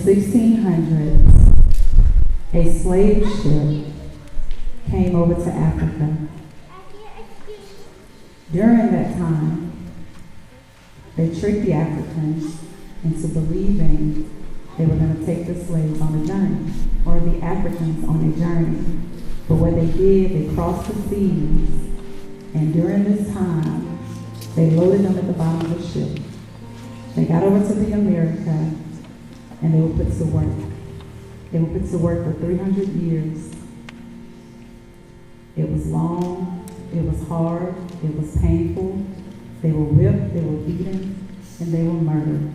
1600s, a slave ship came over to Africa. During that time, they tricked the Africans into believing they were going to take the slaves on a journey, or the Africans on a journey. But what they did, they crossed the seas, and during this time, they loaded them at the bottom of the ship. They got over to the America, and they were put to work. They were put to work for 300 years. It was long, it was hard, it was painful. They were whipped, they were beaten, and they were murdered.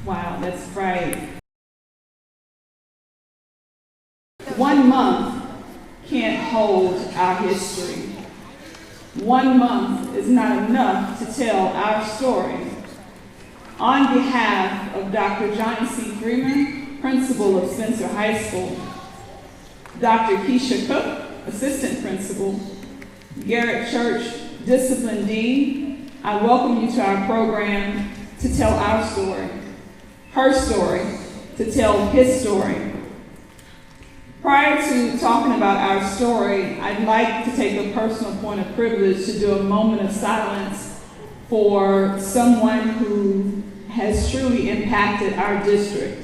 Wow, that's right. 1 month can't hold our history. 1 month is not enough to tell our story. On behalf of Dr. Johnny C. Freeman, principal of Spencer High School, Dr. Keisha Cook, assistant principal, Garrett Church, discipline dean, I welcome you to our program to tell our story, her story, to tell his story. Prior to talking about our story, I'd like to take a personal point of privilege to do a moment of silence for someone who has truly impacted our district.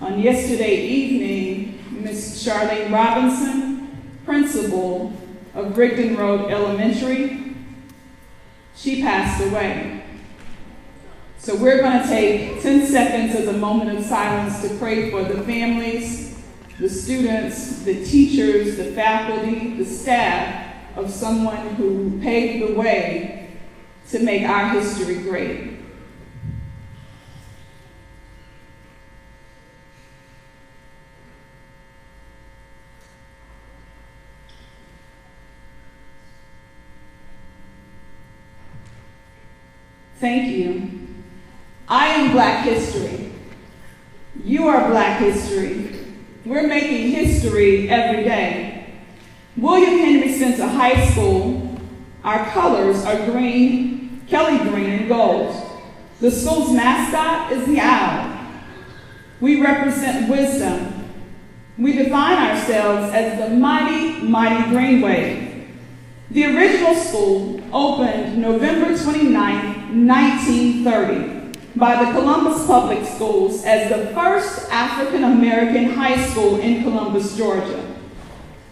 On yesterday evening, Ms. Charlene Robinson, principal of Rigdon Road Elementary, she passed away. So we're going to take 10 seconds as a moment of silence to pray for the families, the students, the teachers, the faculty, the staff of someone who paved the way to make our history great. Thank you. I am Black history. You are Black history. We're making history every day. William Henry Spencer High School, our colors are green, Kelly green, and gold. The school's mascot is the owl. We represent wisdom. We define ourselves as the mighty, mighty Green Wave. The original school opened November 29, 1930, by the Columbus Public Schools as the first African-American high school in Columbus, Georgia.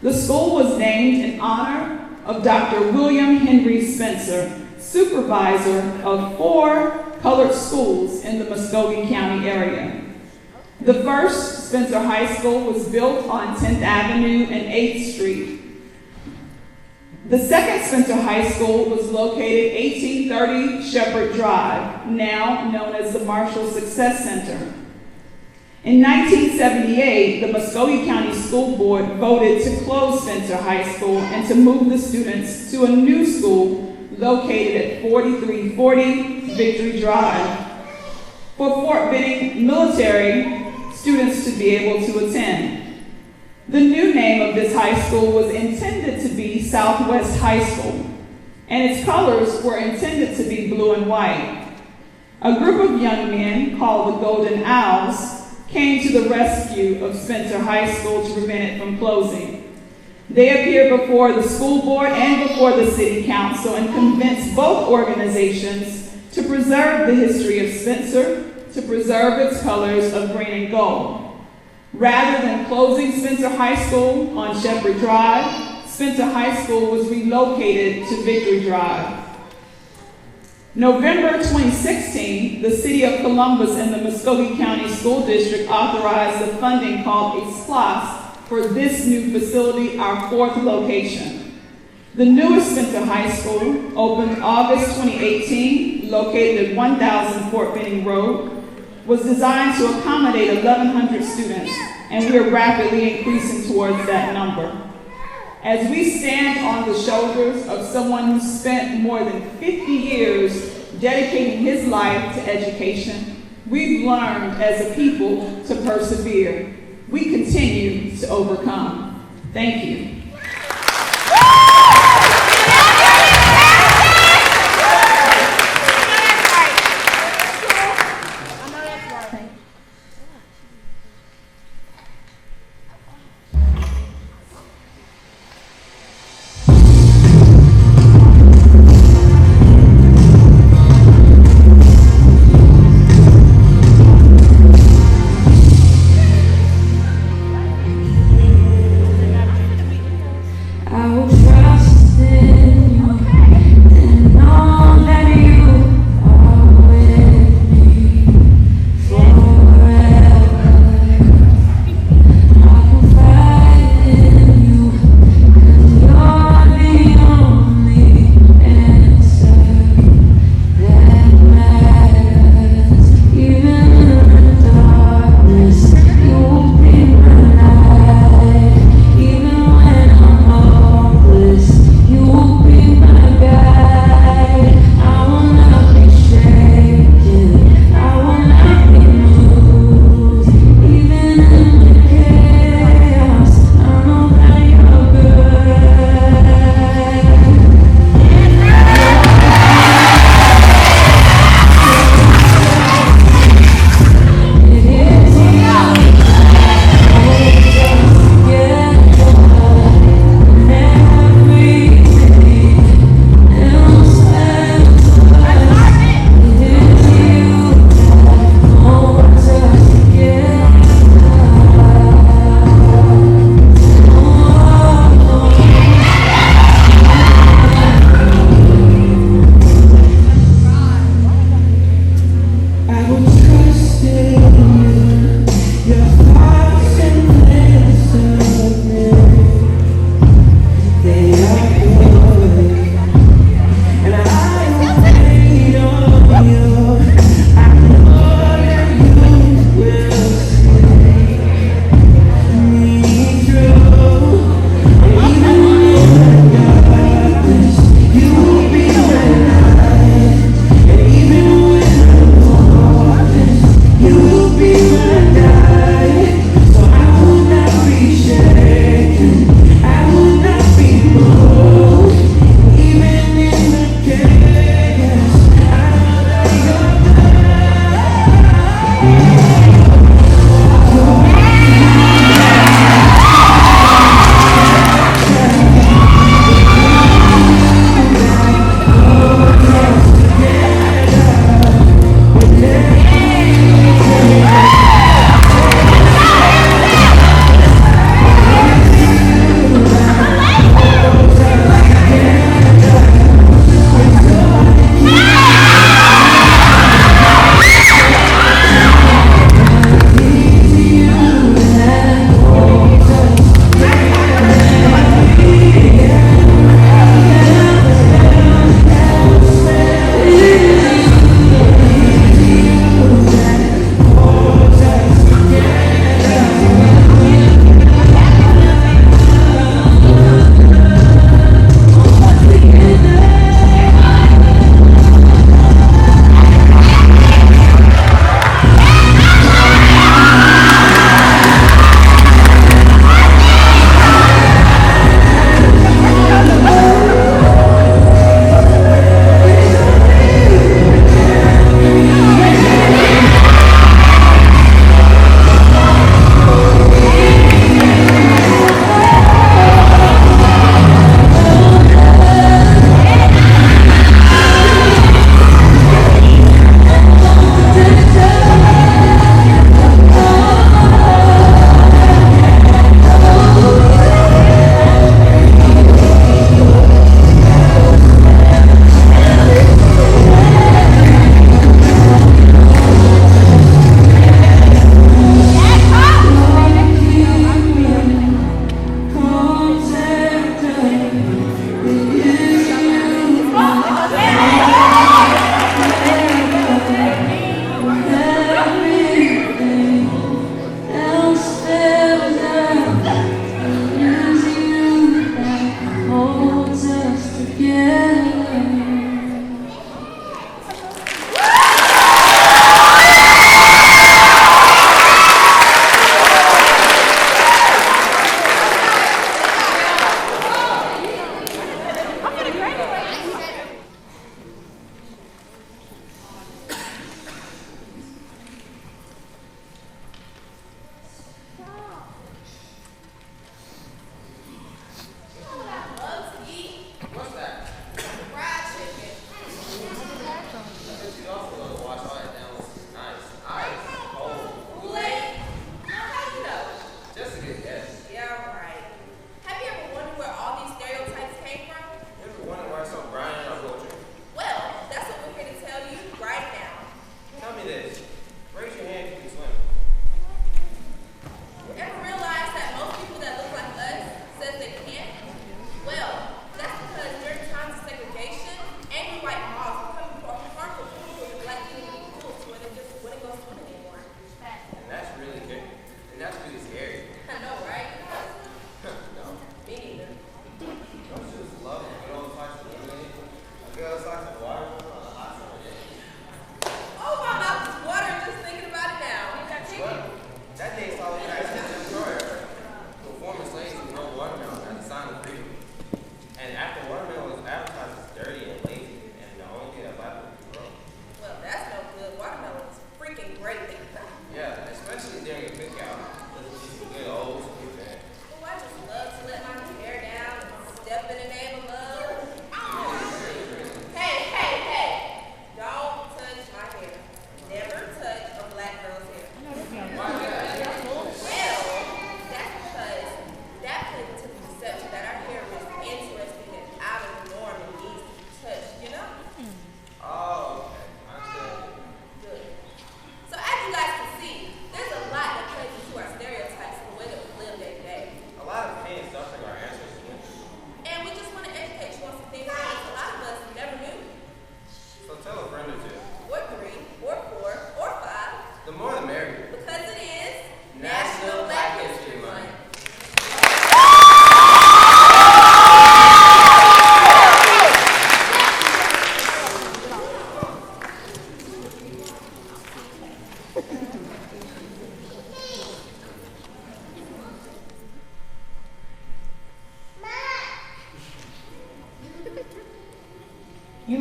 The school was named in honor of Dr. William Henry Spencer, supervisor of 4 colored schools in the Muskogee County area. The first Spencer High School was built on 10th Avenue and 8th Street. The second Spencer High School was located 1830 Shepherd Drive, now known as the Marshall Success Center. In 1978, the Muskogee County School Board voted to close Spencer High School and to move the students to a new school located at 4340 Victory Drive for Fort Benning military students to be able to attend. The new name of this high school was intended to be Southwest High School, and its colors were intended to be blue and white. A group of young men called the Golden Owls came to the rescue of Spencer High School to prevent it from closing. They appeared before the school board and before the city council and convinced both organizations to preserve the history of Spencer, to preserve its colors of green and gold. Rather than closing Spencer High School on Shepherd Drive, Spencer High School was relocated to Victory Drive. November 2016, the City of Columbus and the Muskogee County School District authorized the funding called a SPLOST for this new facility, our fourth location. The newest Spencer High School opened August 2018, located at 1000 Fort Benning Road, was designed to accommodate 1,100 students, and we are rapidly increasing towards that number. As we stand on the shoulders of someone who spent more than 50 years dedicating his life to education, we've learned as a people to persevere. We continue to overcome. Thank you.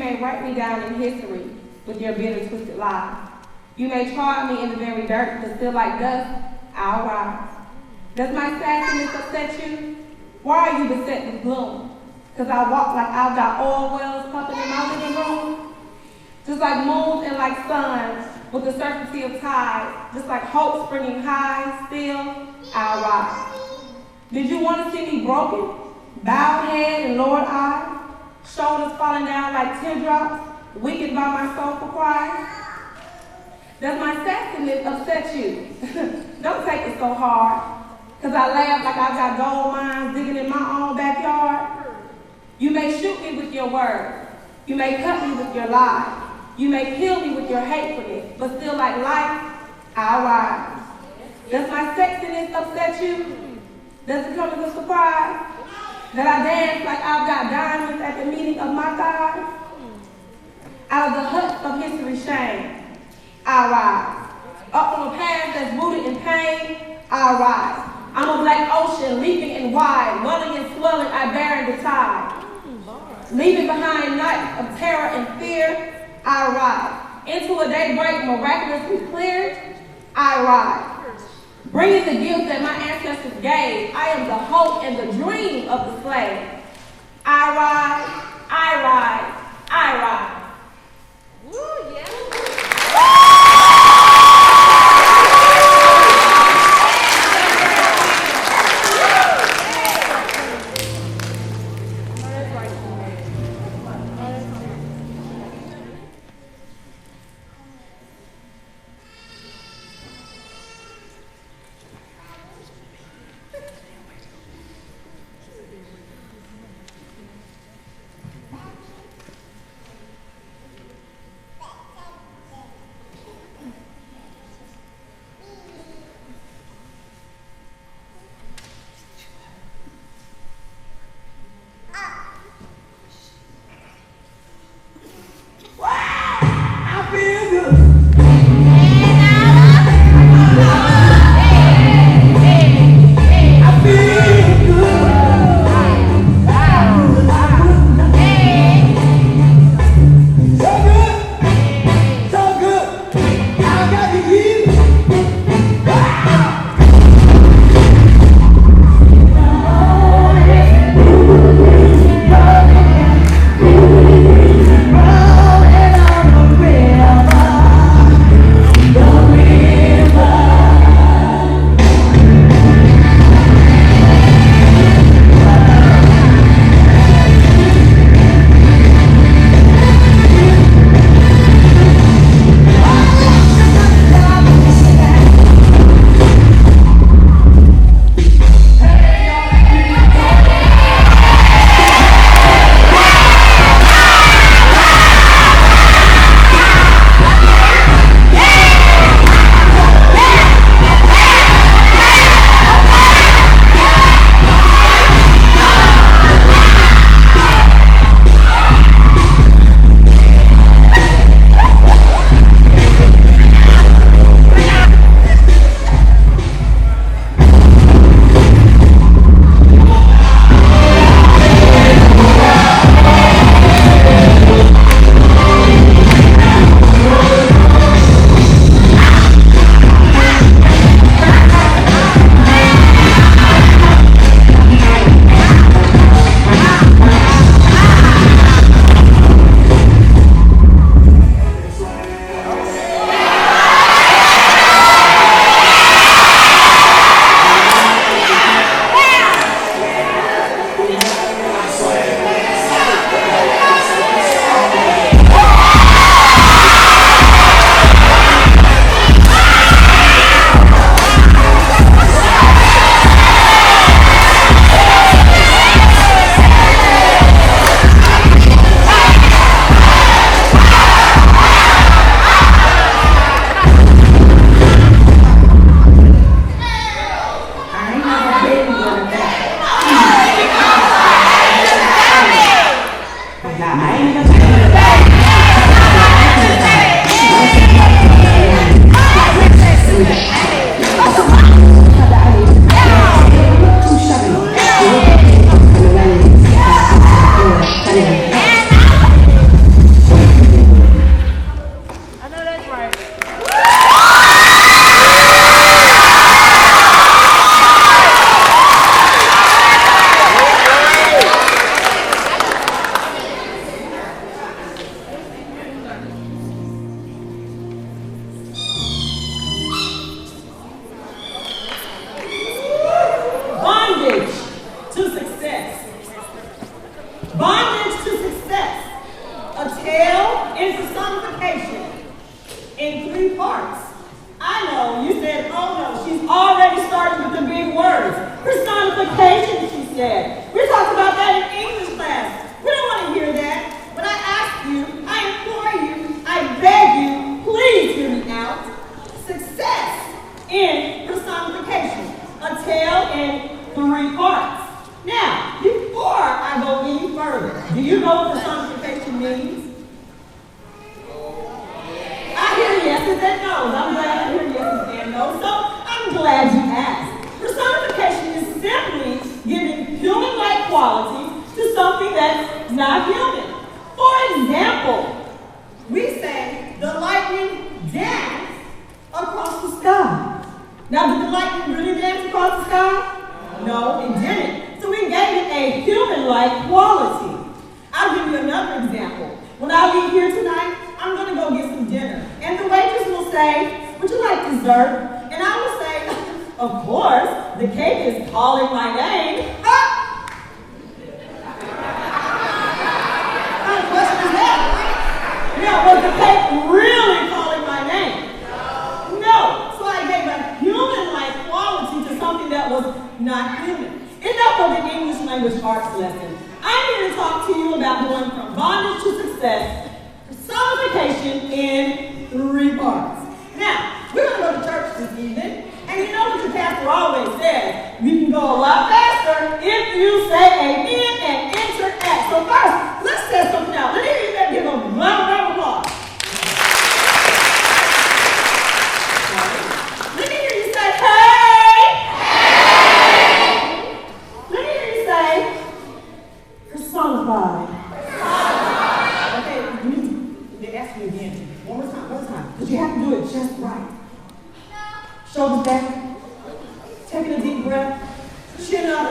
may write me down in history with your bitter, twisted lies. You may trod me in the very dirt, but still like dust, I'll rise. Does my sassiness upset you? Why are you beset with gloom? Because I walk like I've got oil wells pumping in my living room? Just like moons and like suns, with the certainty of tide, just like hope springing high, still, I'll rise. Did you want to see me broken, bowed head and lowered eye, shoulders falling down like teardrops, weakened by my soulful cries? Does my sassiness upset you? Don't take it so hard, because I laugh like I've got gold mines digging in my own backyard. You may shoot me with your words. You may cut me with your lies. You may kill me with your hatefulness, but still like life, I'll rise. Does my sexiness upset you? Does it come as a surprise that I dance like I've got diamonds at the meeting of my thighs? Out of the huts of history's shame, I'll rise. Up from a past that's rooted in pain, I'll rise. I'm a black ocean, leaping and wide, welling and swelling, I bear in the tide. Leaving behind nights of terror and fear, I rise. Into a daybreak miraculously clear, I rise. Bringing the gifts that my ancestors gave, I am the hope and the dream of the slave. I rise, I rise, I rise. Woo, yeah. 3 parts. I know, you said, oh no, she's already starting with the big words. Personification, she said. We talked about that in English class. We don't want to hear that. When I ask you, I implore you, I beg you, please hear me out. Success in personification. A tale in 3 parts. Now, before I go any further, do you know what personification means? I hear yeses and no's. I'm glad I hear yeses and no's. So I'm glad you asked. Personification is simply giving human-like qualities to something that's not human. For example, we say the lightning danced across the sky. Now, did the lightning really dance across the sky? No, it didn't. So we gave it a human-like quality. I'll give you another example. When I leave here tonight, I'm going to go get some dinner. And the waitress will say, would you like dessert? And I will say, of course, the cake is calling my name. What kind of question is that? Now, was the cake really calling my name? No. So I gave a human-like quality to something that was not human. Enough of the English language arts lesson. I'm here to talk to you about going from bondage to success, personification in 3 parts. Now, we're going to go to church this evening, and you know what your pastor always says, you can go a lot faster if you say amen and interact. So first, let's test something out. Let me hear you give a round of applause. Let me hear you say, hey! Let me hear you say, personified. Okay, they ask me again. One more time. But you have to do it just right. Shoulders back, taking a deep breath, chin up,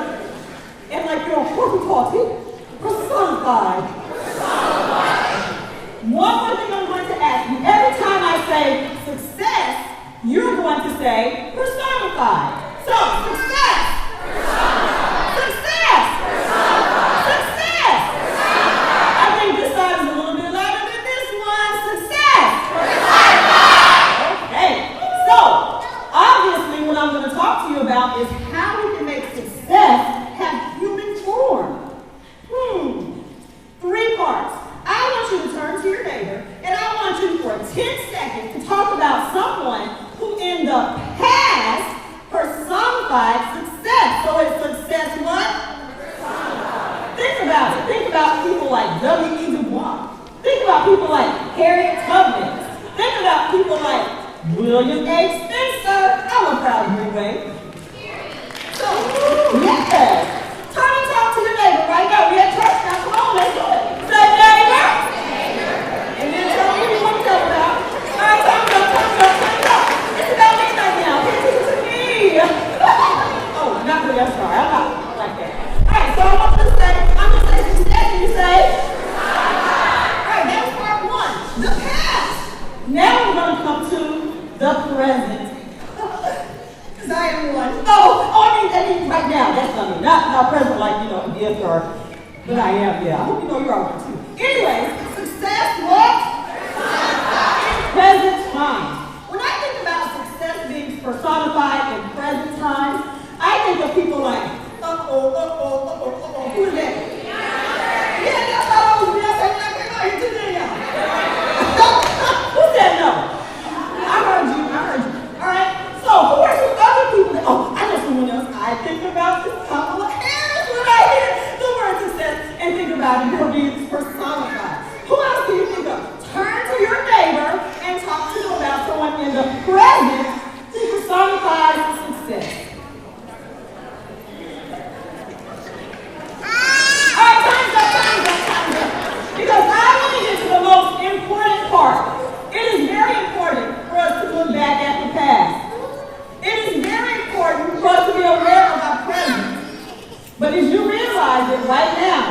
and like you're a walkie-talkie, personified. One more thing I'm going to ask you. Every time I say success, you're going to say personified. So, success. Success. Success. I think this side is a little bit louder than this one. Success. Okay. So, obviously what I'm going to talk to you about is how we can make success have human form. 3 parts. I want you to turn to your neighbor, and I want you for 10 seconds to talk about someone who in the past personified success. So it's success what? Think about it. Think about people like W.E. Du Bois. Think about people like Harriet Tubman. Think about people like William A. Spencer. I'm a proud Greenway. So, yes. Turn and talk to your neighbor right now. We're at church now. Come on, let's do it. Say neighbor. And then tell me who you want to tell about. All right, time up. It's about me right now. It's me. Oh, not really. I'm sorry. I'm not like that. All right, so I'm going to say success, and you say. All right, that was part 1. The past. Now we're going to come to the present. Because I am one. I mean right now, that's what I mean. Not present like, a gift or, but I am, yeah. I hope you know you're all right too. Anyway, success what? In present time. When I think about success being personified in present time, I think of people like, who is that? Yeah, that's all those Beyonce black people here today, y'all. Who said no? I heard you. All right. So who are some other people that, I know someone else. I think about this Kamala Harris when I hear the word success and think about it being personified. Who else do you think of? Turn to your neighbor and talk to them about someone in the present who personifies success. All right, time's up. Because I want to get to the most important part. It is very important for us to look back at the past. It is very important for us to be aware of our present. But as you realize it right now,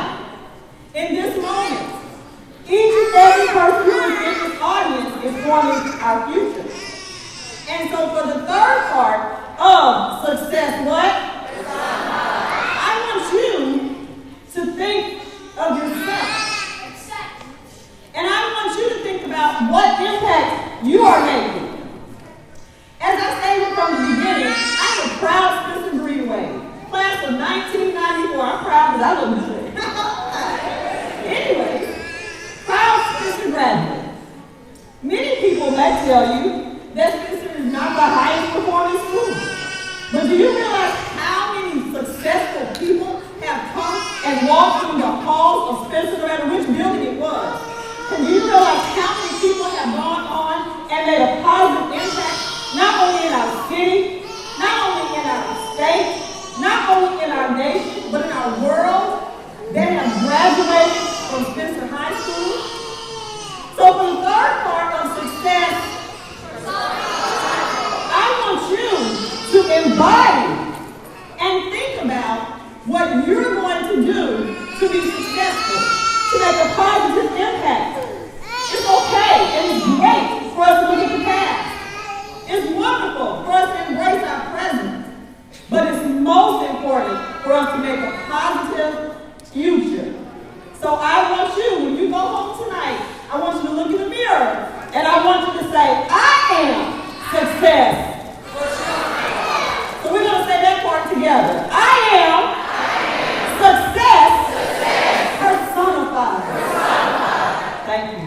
in this moment, each and every person who is in this audience is forming our future. And so for the 3rd part of success, what? I want you to think of yourself. And I want you to think about what impact you are making. proud Spencer Greenway. Class of 1994. I'm proud because I look good. Anyway, proud Spencer graduate. Many people may tell you that Spencer is not the highest performing school. But do you realize how many successful people have come and walked through the halls of Spencer, no matter which building it was? And do you realize how many people have gone on and made a positive impact, not only in our city, not only in our state, not only in our nation, but in our world, that have graduated from Spencer High School? So for the third part of success, I want you to embody and think about what you're going to do to be successful, to make a positive impact. It's okay and it's great for us to look at the past. It's wonderful for us to embrace our present. But it's most important for us to make a positive future. So I want you, when you go home tonight, I want you to look in the mirror and I want you to say, I am success. So we're going to say that part together. I am success personified. Thank you.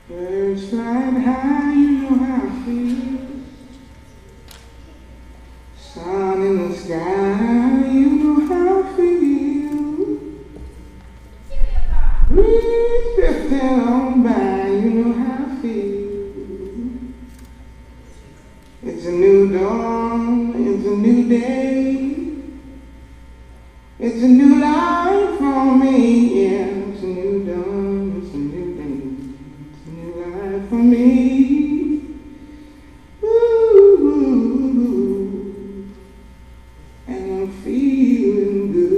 Birds flying high, you know how I feel. Sun in the sky, you know how I feel. Breeze drifting on by, you know how I feel. It's a new dawn, it's a new day. It's a new life for me, yeah. It's a new dawn, it's a new day. It's a new life for me. Ooh, and I'm feeling good.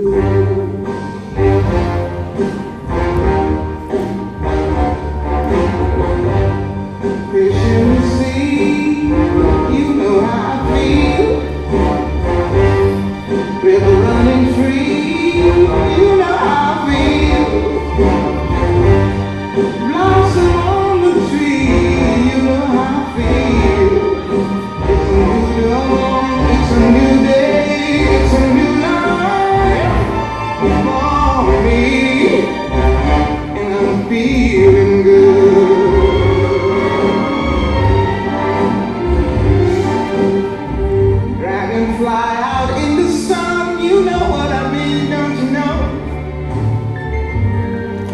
Fish in the sea, you know how I feel. River running free, you know how I feel. Blossom on the tree, you know how I feel. It's a new dawn, it's a new day, it's a new life for me, and I'm feeling good. Dragonfly out in the sun, you know what I mean, don't you know?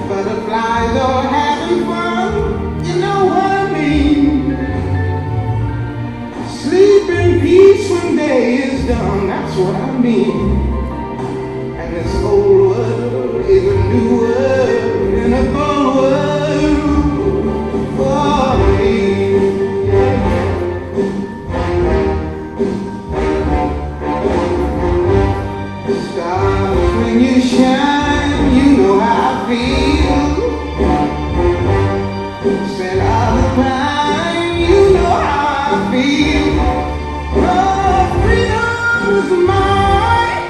Butterflies are having fun, you know what I mean? Sleep in peace when day is done, that's what I mean. And this whole world is a new world and a bold world for me. Stars, when you shine, you know how I feel. Set out the climb, you know how I feel. Oh, freedom is mine.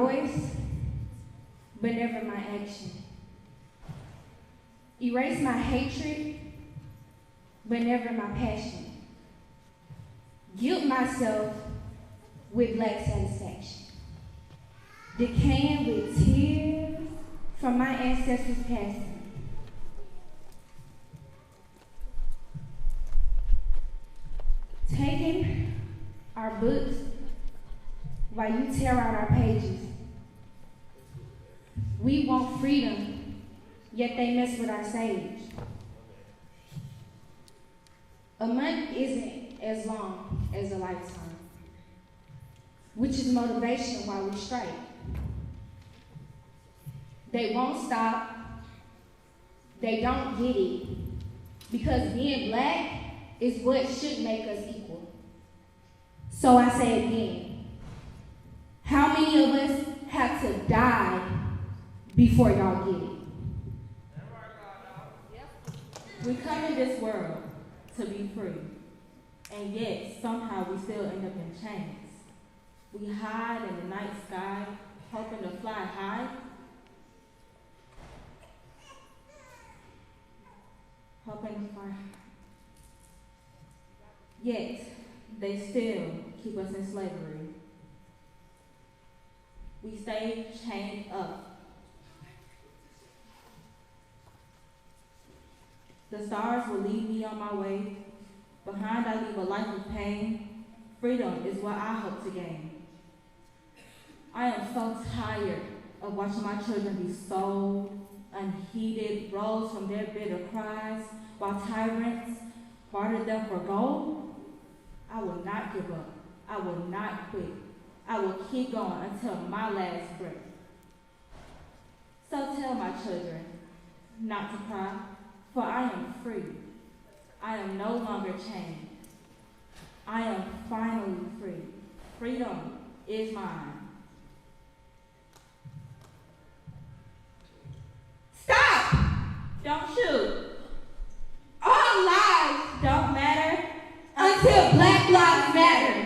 voice, but never my action. Erase my hatred, but never my passion. Guilt myself with black satisfaction. Decaying with tears from my ancestors' passing. Taking our books while you tear out our pages. We want freedom, yet they mess with our sage. A month isn't as long as a lifetime, which is motivation while we strike. They won't stop, they don't get it, because being black is what should make us equal. So I say again, how many of us have to die before y'all get it? We come in this world to be free, and yet somehow we still end up in chains. We hide in the night sky, hoping to fly high. Hoping to fly. Yet, they still keep us in slavery. We stay chained up. The stars will lead me on my way. Behind I leave a life of pain. Freedom is what I hope to gain. I am so tired of watching my children be sold, unheeded, rose from their bitter cries, while tyrants bartered them for gold. I will not give up. I will not quit. I will keep going until my last breath. So tell my children not to cry, for I am free. I am no longer chained. I am finally free. Freedom is mine. Stop! Don't shoot. All lives Don't matter. until Black Lives Matter.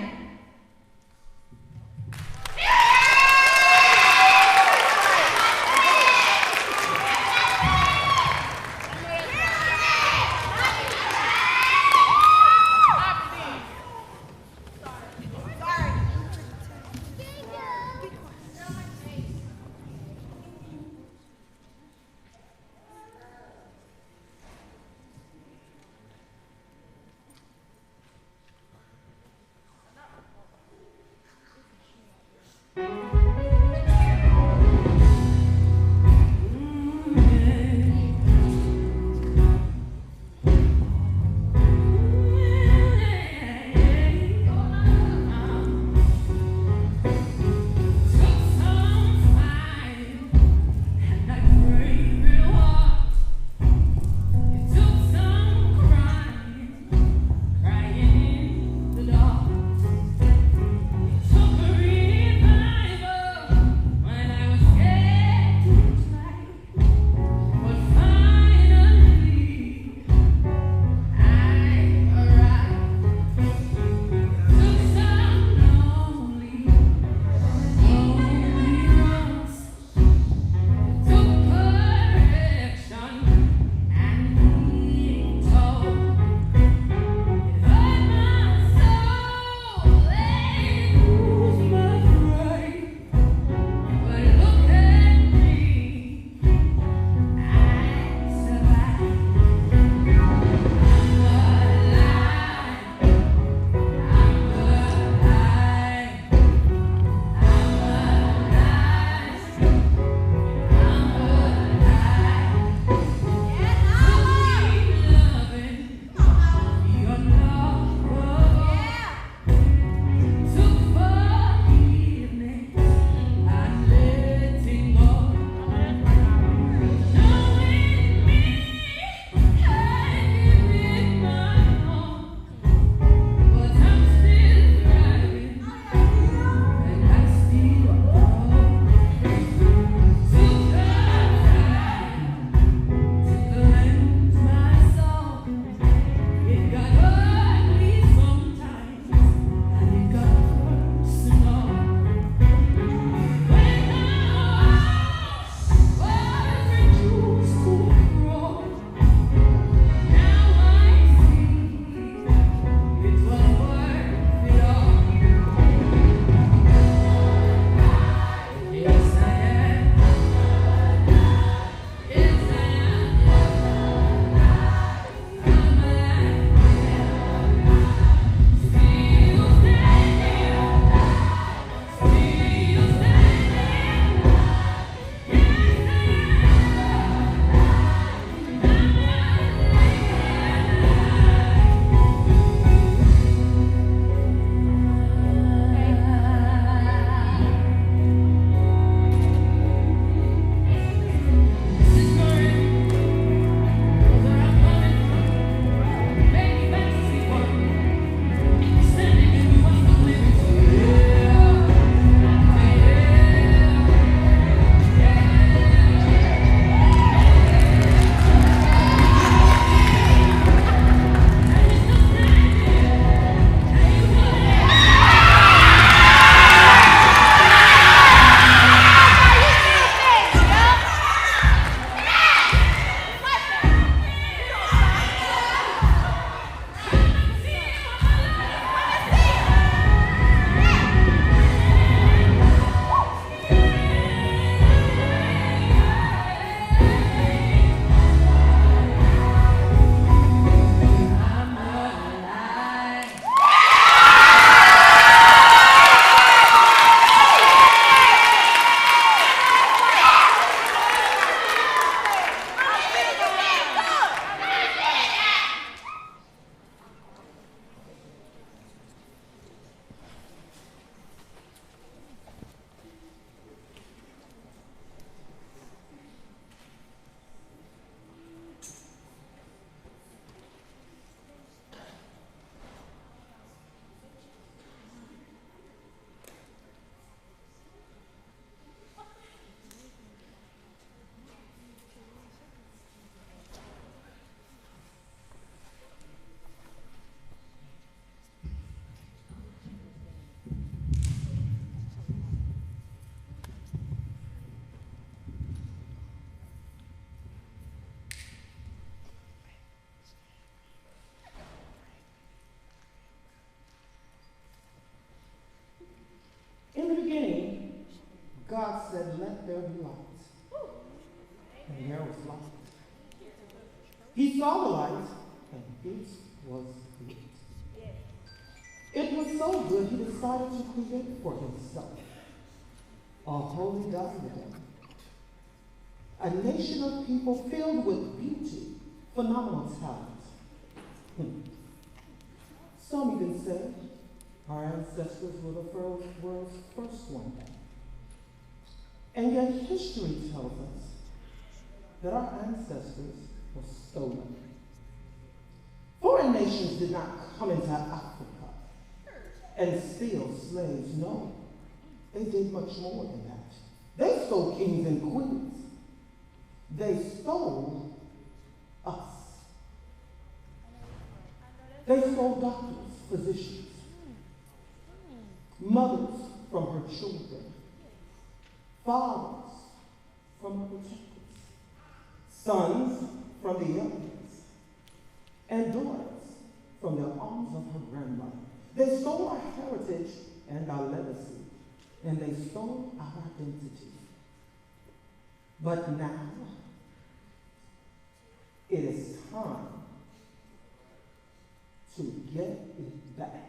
said, "Let there be light." And there was light. He saw the light, and it was good. It was so good, he decided to create for himself a holy diadem, a nation of people filled with beauty, phenomenal talent. Some even said our ancestors were the world's first one. And yet history tells us that our ancestors were stolen. Foreign nations did not come into Africa and steal slaves. No, they did much more than that. They stole kings and queens. They stole us. They stole doctors, physicians, mothers from her children, fathers from her protectors, sons from the elders, and daughters from the arms of her grandmother. They stole our heritage and our legacy, and they stole our identity. But now, it is time to get it back.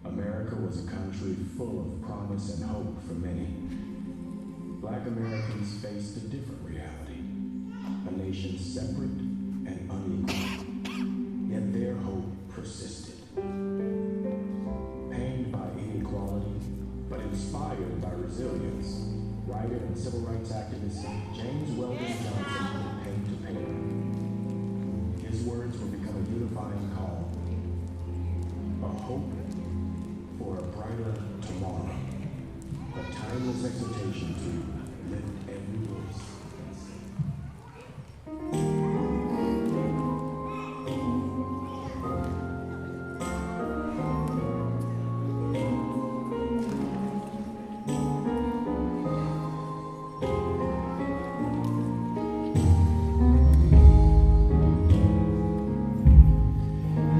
America was a country full of promise and hope for many. Black Americans faced a different reality, a nation separate and unequal, yet their hope persisted. Pained by inequality, but inspired by resilience, writer and civil rights activist James Weldon Johnson put pen to paper. His words would become a unifying call, a hope for a brighter tomorrow, a timeless exhortation to lift every voice.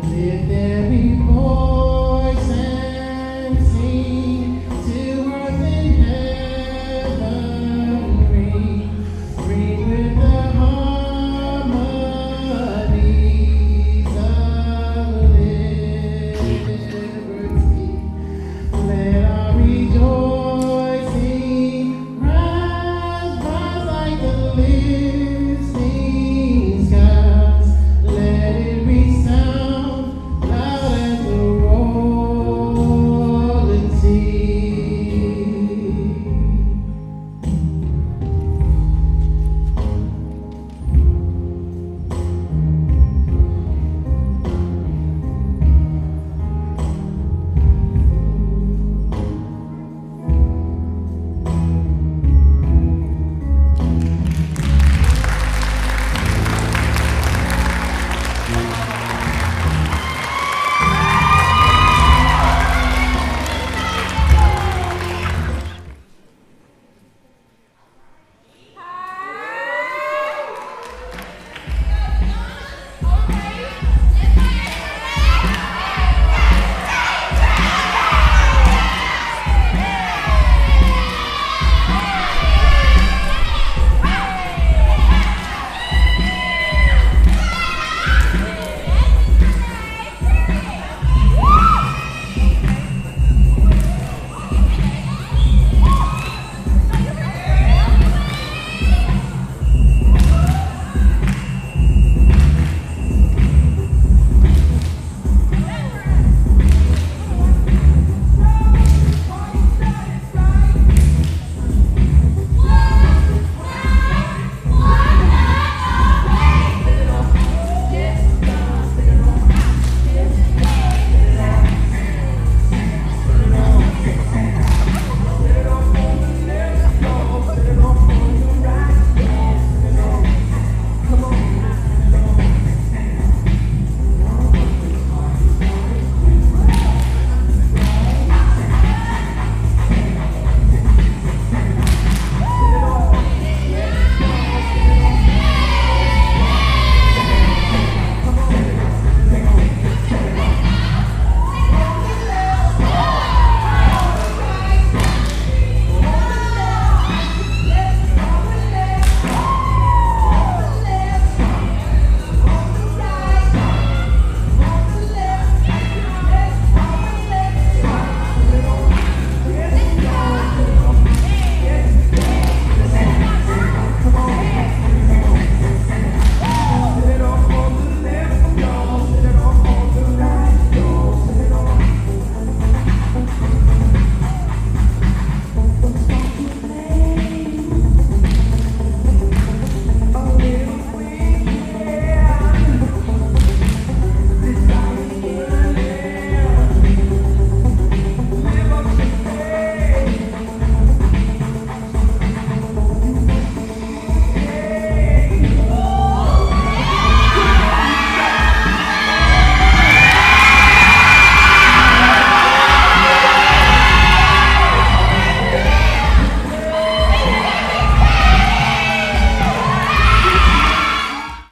Let there be voice and sing to earth and heaven ring with the harmonies of liberty. Let our rejoicing rise like the